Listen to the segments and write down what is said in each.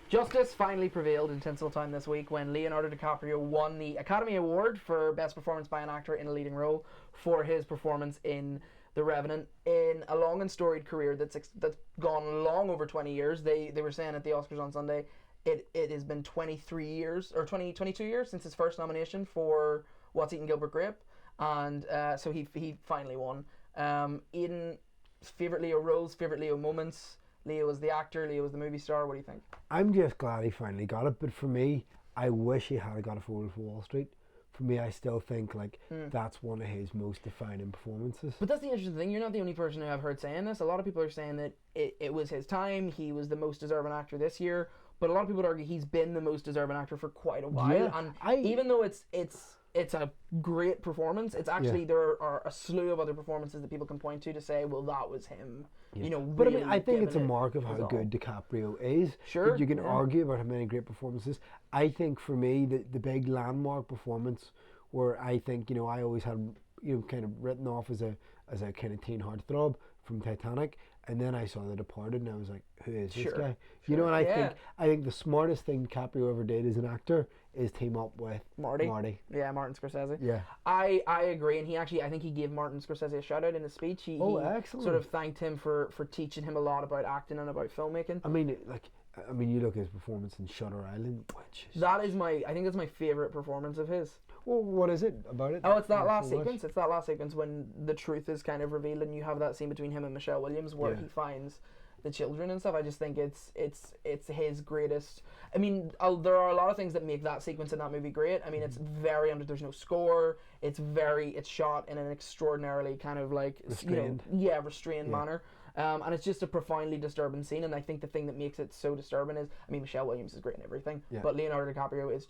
Justice finally prevailed in Tinseltown this week when Leonardo DiCaprio won the Academy Award for Best Performance by an Actor in a Leading Role for his performance in The Revenant. In a long and storied career that's gone long over 20 years. They were saying at the Oscars on Sunday, it has been 23 years, or 22 years since his first nomination for What's Eating Gilbert Grape, and so he finally won. Aidan, favourite Leo roles, favourite Leo moments. Leo was the actor, Leo was the movie star. What do you think? I'm just glad he finally got it, but for me, I wish he had got it for Wolf of Wall Street. For me, I still think that's one of his most defining performances. But that's the interesting thing. You're not the only person who I've heard saying this. A lot of people are saying that it was his time. He was the most deserving actor this year. But a lot of people would argue he's been the most deserving actor for quite a while. Yeah, and even though it's a great performance, it's actually there are a slew of other performances that people can point to say, well, that was him. Yeah. You know, but really I mean, I think it's a mark of how good DiCaprio is. Sure. But you can argue about how many great performances. I think for me, the big landmark performance where I think, I always had, kind of written off as a kind of teen heartthrob from Titanic, and then I saw The Departed, and I was like, who is this guy? Sure. And I think the smartest thing DiCaprio ever did as an actor is team up with Marty. Yeah, Martin Scorsese. Yeah. I agree, and I think he gave Martin Scorsese a shout out in his speech. He excellent. Sort of thanked him for teaching him a lot about acting and about filmmaking. I mean, you look at his performance in Shutter Island, which is... I think that's my favourite performance of his. Well, what is it about it? Oh, it's that last sequence. It's that last sequence when the truth is kind of revealed, and you have that scene between him and Michelle Williams where he finds the children and stuff. I just think it's his greatest. I mean, there are a lot of things that make that sequence in that movie great. I mean, it's very there's no score. It's shot in an extraordinarily kind of like restrained, restrained manner. And it's just a profoundly disturbing scene, and I think the thing that makes it so disturbing is, I mean, Michelle Williams is great in everything, but Leonardo DiCaprio is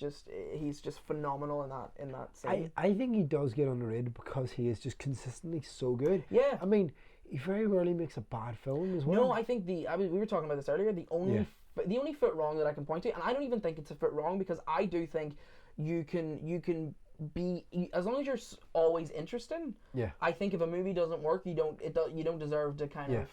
he's just phenomenal in that scene. I think he does get underrated because he is just consistently so good. Yeah. I mean, he very rarely makes a bad film as well. No, I think we were talking about this earlier, the only foot wrong that I can point to, and I don't even think it's a foot wrong, because I do think you can be, as long as you're always interesting. Yeah. I think if a movie doesn't work, you don't deserve to kind of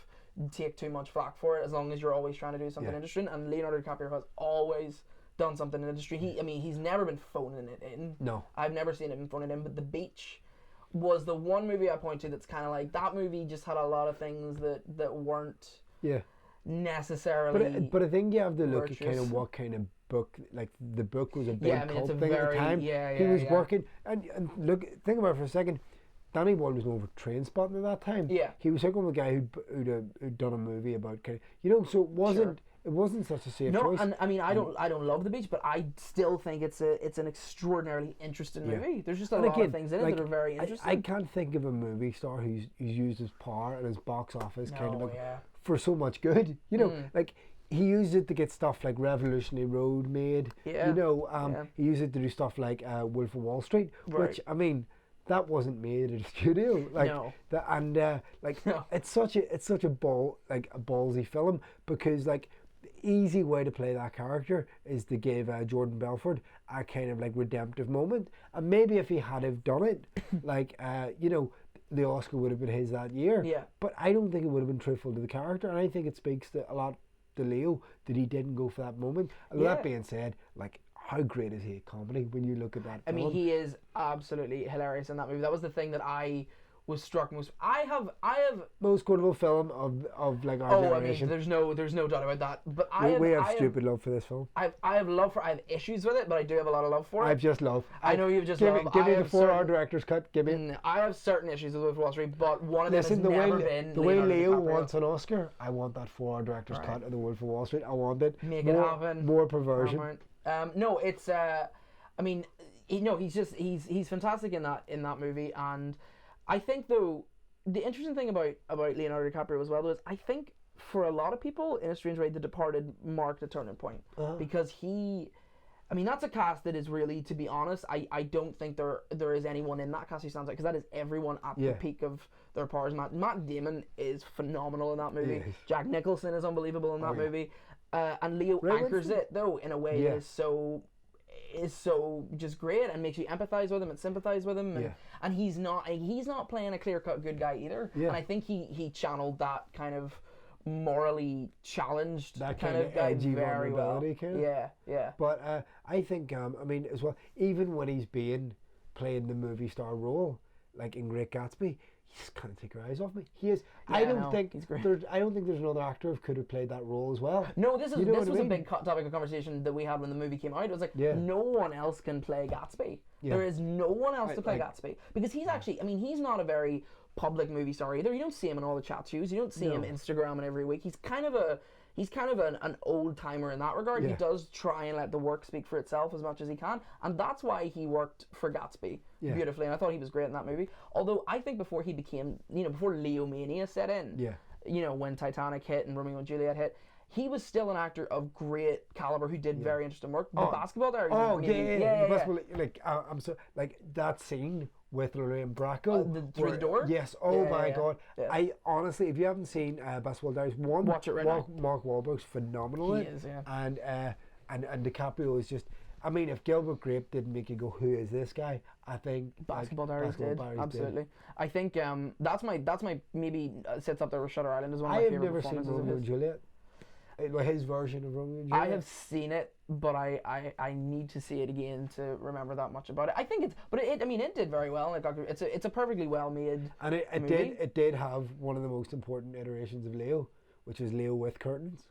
take too much flack for it, as long as you're always trying to do something interesting. And Leonardo DiCaprio has always done something in the industry. He's never been phoning it in. No. I've never seen him phoning it in, but The Beach was the one movie I point to that's kind of like, that movie just had a lot of things that weren't necessarily but I think you have to look virtuous. at kind of what kind of book, like the book was a big cult thing at the time. He was working, and look, think about it for a second. Danny Boyle was known for train spotting at that time. Yeah. He was like one of the guy who'd done a movie about kind of, so it wasn't such a safe choice. And I mean, I don't love The Beach, but I still think it's an extraordinarily interesting movie. There's just a lot of things in it that are very interesting. I can't think of a movie star who's used his power and his box office for so much good. Like, he used it to get stuff like Revolutionary Road made. Yeah. He used it to do stuff like Wolf of Wall Street, which, I mean, that wasn't made at a studio. It's such a ballsy film, because the easy way to play that character is to give Jordan Belfort a kind of redemptive moment, and maybe if he had have done it, the Oscar would have been his that year. Yeah. But I don't think it would have been truthful to the character, and I think it speaks a lot to Leo that he didn't go for that moment. And that being said, how great is he at comedy when you look at that film? I mean, he is absolutely hilarious in that movie. That was the thing that I was struck most. I have most quotable film of our generation. I mean, there's no doubt about that. But we have stupid love for this film. I have issues with it, but I do have a lot of love for it. I've just love. I know you've just love. Give me the 4-hour director's cut. Give me. I have certain issues with Wall Street, but one of them has never been. The way Leo wants an Oscar, I want that 4-hour director's cut of The Wolf of Wall Street. I want it. Make it happen. More perversion. No, it's. I mean, he's fantastic in that movie, and I think though, the interesting thing about Leonardo DiCaprio as well is, I think for a lot of people, in a strange way, The Departed marked a turning point, because that's a cast that is really, to be honest, I don't think there is anyone in that cast who stands out, because that is everyone at the peak of their powers. Matt Damon is phenomenal in that movie. Yeah. Jack Nicholson is unbelievable in that movie, and Leo anchors it though in a way that is so just great and makes you empathize with him and sympathize with him, and he's not playing a clear-cut good guy either, and I think he channeled that kind of morally challenged That kind kind of of guy edgy very well. vulnerability kind of. Yeah. But I think, I mean, as well, even when he's playing the movie star role, like in Great Gatsby, he just can't take your eyes off me. He is. Yeah, I don't no, think he's great. I don't think there's another actor who could have played that role as well. No, this You know was what I a mean? big topic of conversation that we had when the movie came out. It was like, Yeah. no one else can play Gatsby. Yeah. There is no one else to play like- Gatsby. Because he's actually, I mean, he's not a very public movie star either. You don't see him in all the chat shows. You don't see him Instagramming every week. He's kind of an old timer in that regard. He Yeah. does try and let the work speak for itself as much as he can, and that's why he worked for Gatsby beautifully. And I thought he was great in that movie. Although I think before he became, before Leo Mania set in, when Titanic hit and Romeo and Juliet hit, he was still an actor of great caliber who did very interesting work. The Basketball Diaries. I'm so like that scene with Lorraine Bracco through the door. Yes. Oh my God. Yeah. I honestly, if you haven't seen Basketball Diaries, Watch it right now. Mark Wahlberg's phenomenal. He is, yeah. And DiCaprio is just. I mean, if Gilbert Grape didn't make you go, who is this guy? I think Basketball Diaries did. Absolutely. Did. I think that's my maybe sits up there with Shutter Island as one of I my have favorite never seen performances of Romeo and his. Juliet. His version of Romeo and Juliet. I have seen it, but I need to see it again to remember that much about it. I think it did very well. It's a perfectly well made. And it did have one of the most important iterations of Leo, which is Leo with curtains.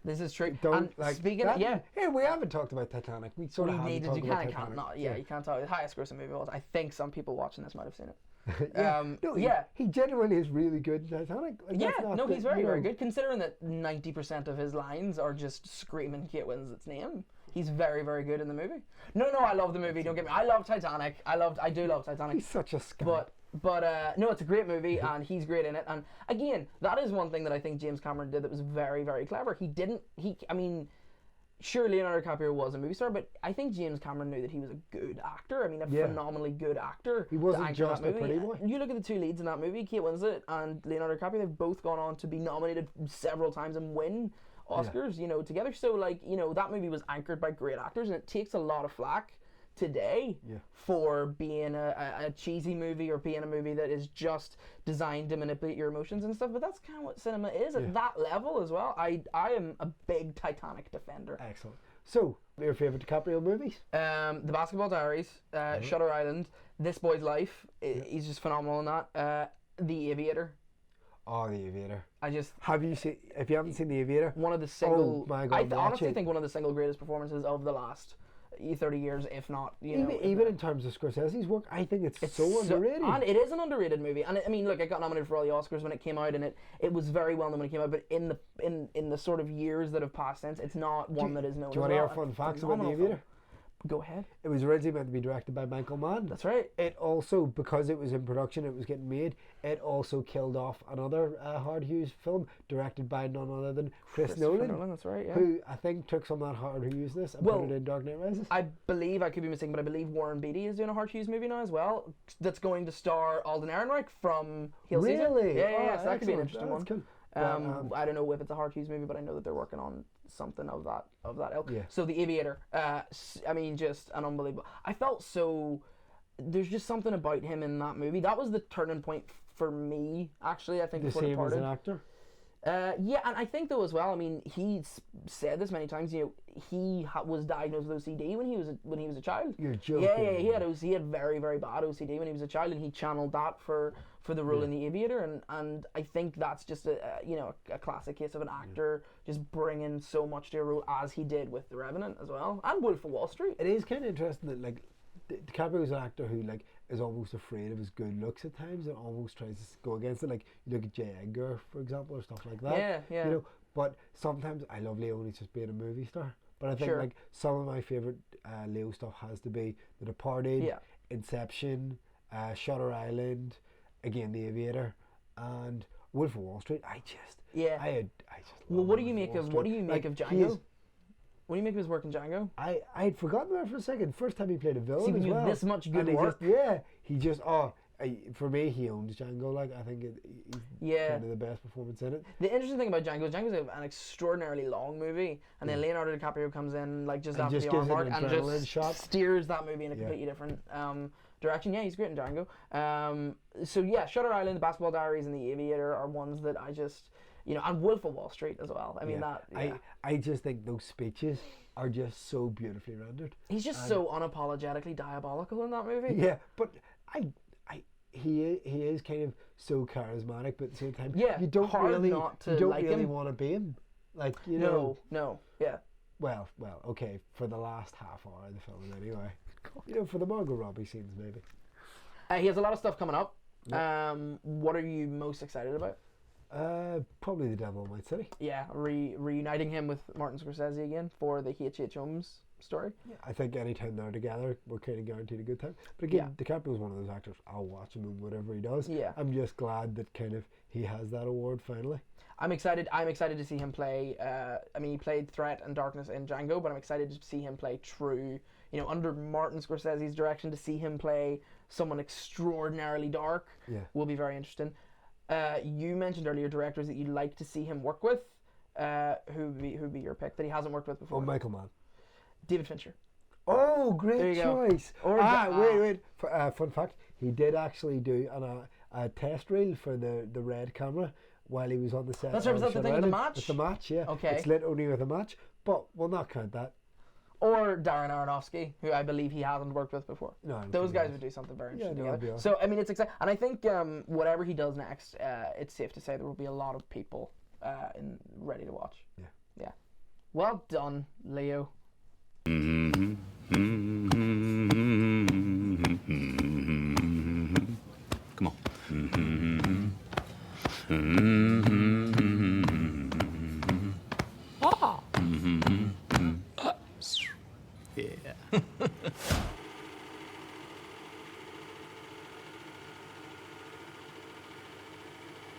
This is true. Don't And like speaking that, of, yeah. Here we haven't talked about Titanic. We sort of haven't talked You about kind of Titanic. can't not. Yeah, you can't talk. The highest grossing movie was. I think some people watching this might have seen it. He genuinely is really good in Titanic. Like, He's very good. Considering that 90% of his lines are just screaming Kate Winslet's name, he's very, very good in the movie. No, I love the movie. Don't get me. I love Titanic. I do love Titanic. He's such a scum. But no, it's a great movie and he's great in it. And again, that is one thing that I think James Cameron did that was very, very clever. Sure, Leonardo DiCaprio was a movie star, but I think James Cameron knew that he was a good actor. I mean, phenomenally good actor. He wasn't just a pretty boy. You look at the two leads in that movie, Kate Winslet and Leonardo DiCaprio, they've both gone on to be nominated several times and win Oscars, together. So, that movie was anchored by great actors, and it takes a lot of flack today for being a cheesy movie or being a movie that is just designed to manipulate your emotions and stuff, but that's kind of what cinema is at that level as well. I am a big Titanic defender. Excellent. So, your favourite DiCaprio movies? The Basketball Diaries, Shutter Island, This Boy's Life, he's just phenomenal in that. The Aviator. Oh, The Aviator. If you haven't seen The Aviator, one of the single, oh my God, I honestly think one of the single greatest performances of the last 30 years, if not, even in terms of Scorsese's work, I think it's so underrated. And it is an underrated movie. And I mean, look, it got nominated for all the Oscars when it came out, and it was very well known when it came out. But in the sort of years that have passed since, it's not one that is known. Do you want to hear fun facts about The Aviator? Go ahead. It was originally meant to be directed by Michael Mann. That's right. It also, because it was in production, it was getting made, it also killed off another Howard Hughes film directed by none other than Chris Nolan. That's right, yeah. Who I think took some of that Howard Hughes-ness and put it in Dark Knight Rises. I believe, I could be mistaken, but I believe Warren Beatty is doing a Howard Hughes movie now as well that's going to star Alden Ehrenreich from Hail Caesar. Really? Yeah, so that could be an interesting one. Cool. I don't know if it's a Howard Hughes movie, but I know that they're working on something of that ilk. Yeah. So The Aviator, I mean, just an unbelievable. I felt so. There's just something about him in that movie. That was the turning point for me, actually. I think The before same Departed. as an actor. Yeah, and I think though as well. I mean, he's said this many times. He was diagnosed with OCD when he was a child. You're joking. Yeah. He had very, very bad OCD when he was a child, and he channeled that for the role in The Aviator. And I think that's just a classic case of an actor just bringing so much to a role as he did with The Revenant as well, and Wolf of Wall Street. It is kind of interesting that DiCaprio is an actor who is almost afraid of his good looks at times and almost tries to go against it. Like you look at J. Edgar, for example, or stuff like that. Yeah. But sometimes I love Leo when he's just being a movie star. But I think some of my favorite Leo stuff has to be The Departed, Inception, Shutter Island, again The Aviator, and Wolf of Wall Street. I just well, what do you make of Django? What do you make of his work in Django? I'd forgotten that for a second. First time he played a villain See, when as you well. have this much good and work. For me, he owns Django. I think he's kind of the best performance in it. The interesting thing about Django is an extraordinarily long movie, and then Leonardo DiCaprio comes in just after the arm mark and just steers that movie in a completely different direction. Yeah, he's great in Django. So yeah, Shutter Island, The Basketball Diaries, and The Aviator are ones that I just. you know, and Wolf of Wall Street as well. I mean that. Yeah. I just think those speeches are just so beautifully rendered. He's just so unapologetically diabolical in that movie. Yeah, but he is kind of so charismatic, but at the same time, you don't really want to be him. Like, you know. No, yeah. Well, okay, for the last half hour of the film anyway. You know, for the Margot Robbie scenes maybe. He has a lot of stuff coming up. Yep. What are you most excited about? Probably The Devil in White City. Yeah, reuniting him with Martin Scorsese again for the H.H. Holmes story. Yeah, I think anytime they're together, we're kind of guaranteed a good time. But again, DiCaprio is one of those actors, I'll watch him in whatever he does. Yeah. I'm just glad that kind of he has that award finally. I'm excited to see him play, I mean, he played Threat and Darkness in Django, but I'm excited to see him play true, you know, under Martin Scorsese's direction, to see him play someone extraordinarily dark will be very interesting. You mentioned earlier directors that you'd like to see him work with. Who'd be your pick that he hasn't worked with before? Oh, Michael Mann. David Fincher. Oh, great choice. Or wait. Fun fact, he did actually do a test reel for the Red camera while he was on the set. That's right, was that the thing with the match? With the match, yeah. Okay. It's lit only with a match, but we'll not count that. Or Darren Aronofsky, who I believe he hasn't worked with before. No, those guys would do something very interesting together. Awesome. So, I mean, it's exciting. And I think whatever he does next, it's safe to say there will be a lot of people ready to watch. Yeah. Well done, Leo. Come on.